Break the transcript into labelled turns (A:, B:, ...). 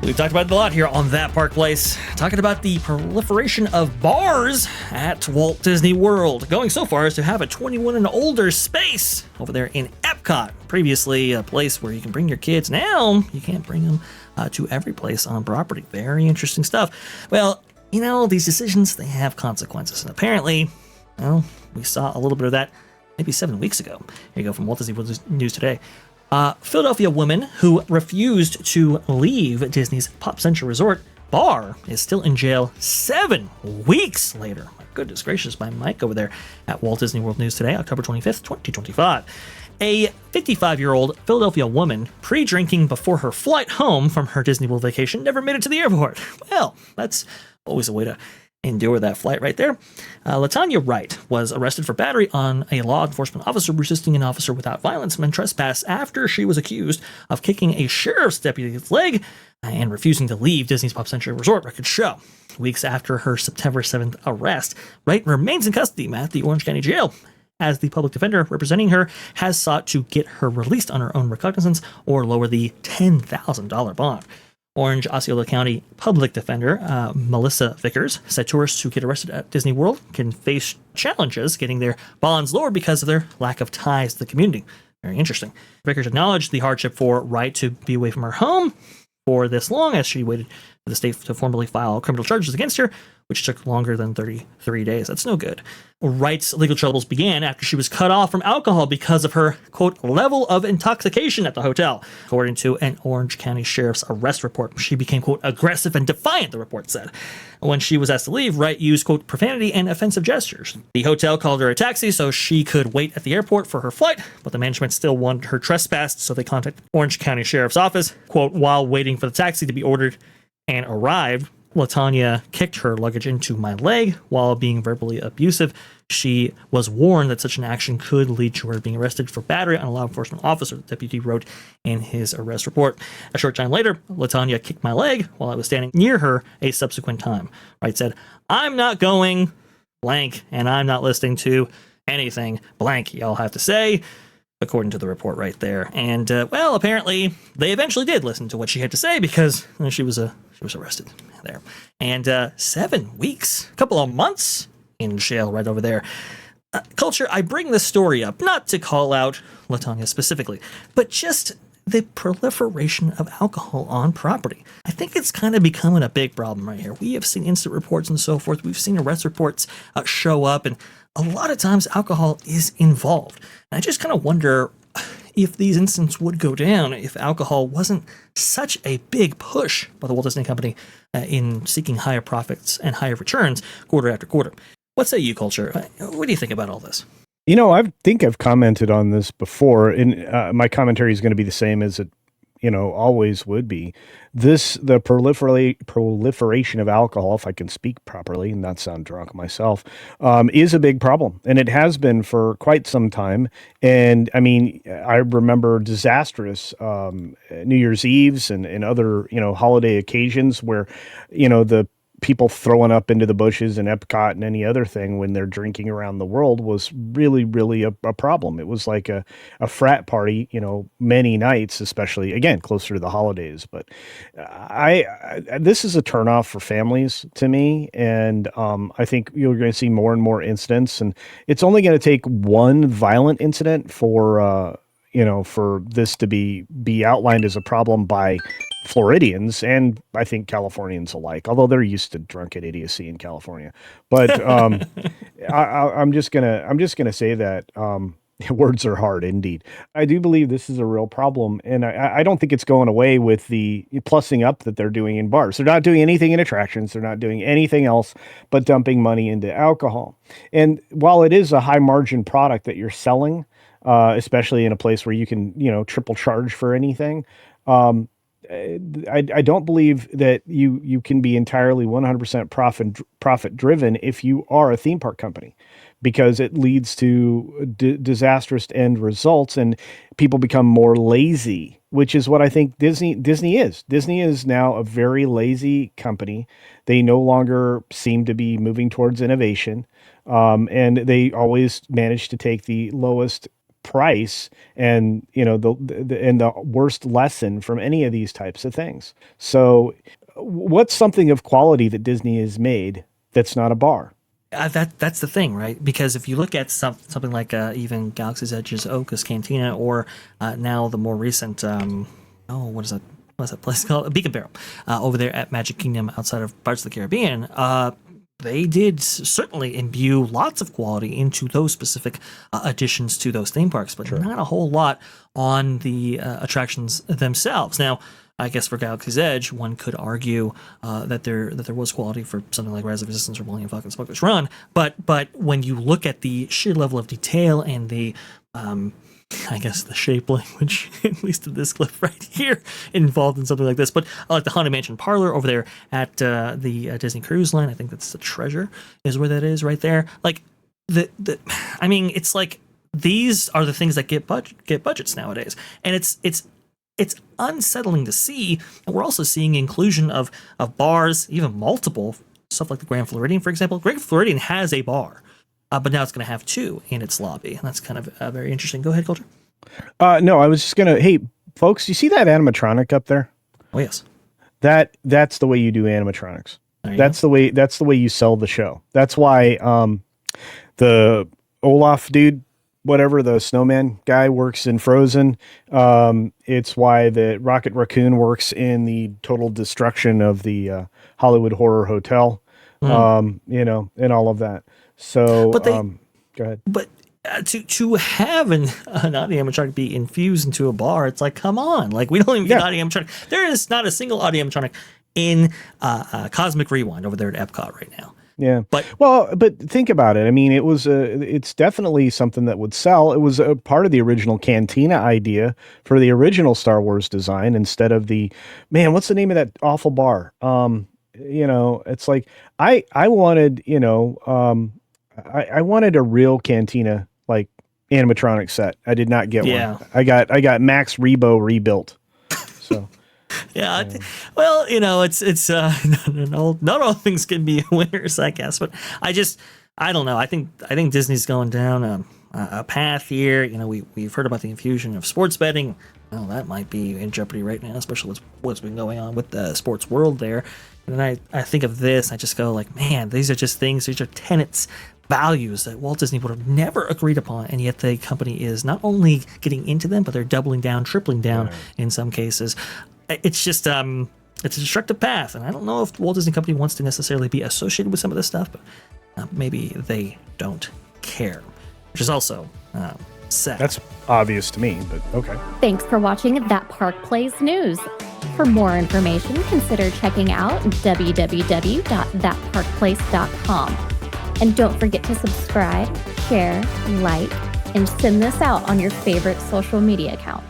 A: We've talked about it a lot here on That Park Place, talking about the proliferation of bars at Walt Disney World, going so far as to have a 21 and older space over there in Epcot. Previously a place where you can bring your kids. Now you can't bring them to every place on property. Very interesting stuff. Well, you know, these decisions, they have consequences. And apparently, well, we saw a little bit of that maybe 7 weeks ago. Here you go from Walt Disney World News Today. Philadelphia woman who refused to leave Disney's Pop Century Resort bar is still in jail 7 weeks later. My goodness gracious, by Mike over there at Walt Disney World News Today, October 25th, 2025. A 55-year-old Philadelphia woman pre-drinking before her flight home from her Disney World vacation never made it to the airport. Well, that's always a way to endure that flight right there. Latanya Wright was arrested for battery on a law enforcement officer resisting an officer without violence and trespass after she was accused of kicking a sheriff's deputy's leg and refusing to leave Disney's Pop Century Resort, records show. Weeks after her September 7th arrest, Wright remains in custody at the Orange County Jail, as the public defender representing her has sought to get her released on her own recognizance or lower the $10,000 bond. Orange Osceola County public defender Melissa Vickers said tourists who get arrested at Disney World can face challenges getting their bonds lowered because of their lack of ties to the community. Very interesting. Vickers acknowledged the hardship for Wright to be away from her home for this long as she waited for the state to formally file criminal charges against her, which took longer than 33 days. That's no good. Wright's legal troubles began after she was cut off from alcohol because of her, quote, level of intoxication at the hotel. According to an Orange County Sheriff's arrest report, she became, quote, aggressive and defiant, the report said. When she was asked to leave, Wright used, quote, profanity and offensive gestures. The hotel called her a taxi so she could wait at the airport for her flight, but the management still wanted her trespassed, so they contacted Orange County Sheriff's Office, quote, while waiting for the taxi to be ordered and arrived. Latanya kicked her luggage into my leg while being verbally abusive. She was warned that such an action could lead to her being arrested for battery on a law enforcement officer, the deputy wrote in his arrest report. A short time later, Latanya kicked my leg while I was standing near her a subsequent time. Wright said, I'm not going blank, and I'm not listening to anything blank, y'all have to say, according to the report right there. And, well, apparently they eventually did listen to what she had to say because she was arrested there. And 7 weeks, a couple of months in jail right over there. Culture, I bring this story up not to call out Latanya specifically, but just the proliferation of alcohol on property. I think it's kind of becoming a big problem right here. We have seen incident reports and so forth. We've seen arrest reports show up, and a lot of times alcohol is involved. And I just kind of wonder if these incidents would go down if alcohol wasn't such a big push by the Walt Disney Company in seeking higher profits and higher returns quarter after quarter. What say you, Culture? What do you think about all this?
B: You know, I think I've commented on this before, and my commentary is going to be the same as it, always would be. The proliferation of alcohol, if I can speak properly and not sound drunk myself, is a big problem. And it has been for quite some time. And I mean, I remember disastrous New Year's Eves and other, holiday occasions where, the people throwing up into the bushes in Epcot and any other thing when they're drinking around the world was really, really a problem. It was like a frat party, many nights, especially, again, closer to the holidays. But this is a turnoff for families to me. And I think you're going to see more and more incidents. And it's only going to take one violent incident for this to be outlined as a problem by Floridians and I think Californians alike, although they're used to drunken idiocy in California. But I'm just gonna say that words are hard indeed. I do believe this is a real problem, and I don't think it's going away with the plussing up that they're doing in bars. They're not doing anything in attractions. They're not doing anything else but dumping money into alcohol. And while it is a high margin product that you're selling, especially in a place where you can triple charge for anything. I don't believe that you can be entirely 100% profit driven if you are a theme park company, because it leads to disastrous end results and people become more lazy, which is what I think Disney is. Disney is now a very lazy company. They no longer seem to be moving towards innovation, and they always manage to take the lowest price and the worst lesson from any of these types of things. So what's something of quality that Disney has made that's not a bar?
A: That's the thing, right? Because if you look at something like even Galaxy's Edge's Oakus Cantina, or now the more recent, what is that place called? Beacon Barrel, over there at Magic Kingdom outside of Pirates of the Caribbean, they did certainly imbue lots of quality into those specific additions to those theme parks, but not a whole lot on the attractions themselves. Now, I guess for Galaxy's Edge, one could argue that there was quality for something like Rise of Resistance or Millennium Falcon Smuggler's Run, but when you look at the sheer level of detail and the I guess the shape language, at least in this clip right here, involved in something like this. But like the Haunted Mansion Parlor over there at the Disney Cruise Line, I think that's the Treasure is where that is right there. Like I mean, it's like these are the things that get budgets nowadays, and it's unsettling to see. And we're also seeing inclusion of bars, even multiple stuff like the Grand Floridian, for example. Grand Floridian has a bar. But now it's going to have two in its lobby, and that's kind of very interesting. Go ahead, Culture.
B: No, I was just going to, hey, folks, you see that animatronic up there?
A: Oh, yes.
B: That's the way you do animatronics. That's the way you sell the show. That's why the Olaf dude, whatever, the snowman guy, works in Frozen. It's why the Rocket Raccoon works in the total destruction of the Hollywood Horror Hotel, and all of that. So,
A: but
B: go ahead.
A: But to have an audio-animatronic be infused into a bar, it's like, come on. Like, we don't even get audio-animatronic. There is not a single audio-animatronic in Cosmic Rewind over there at Epcot right now.
B: Yeah. But think about it. I mean, it's definitely something that would sell. It was a part of the original Cantina idea for the original Star Wars design instead of what's the name of that awful bar? It's like, I wanted, I wanted a real Cantina like animatronic set. I did not get one. I got Max Rebo rebuilt. So
A: well, it's not all things can be winners, I guess. But I don't know. I think Disney's going down a path here. We've heard about the infusion of sports betting. Well, that might be in jeopardy right now, especially with what's been going on with the sports world there. And then I think of this, I just go like, man, these are just things, these are tenets, values that Walt Disney would have never agreed upon, and yet the company is not only getting into them, but they're doubling down, tripling down in some cases. It's just, it's a destructive path, and I don't know if Walt Disney Company wants to necessarily be associated with some of this stuff, but maybe they don't care, which is also sad.
B: That's obvious to me, but okay.
C: Thanks for watching That Park Plays News. For more information, consider checking out www.thatparkplace.com. And don't forget to subscribe, share, like, and send this out on your favorite social media account.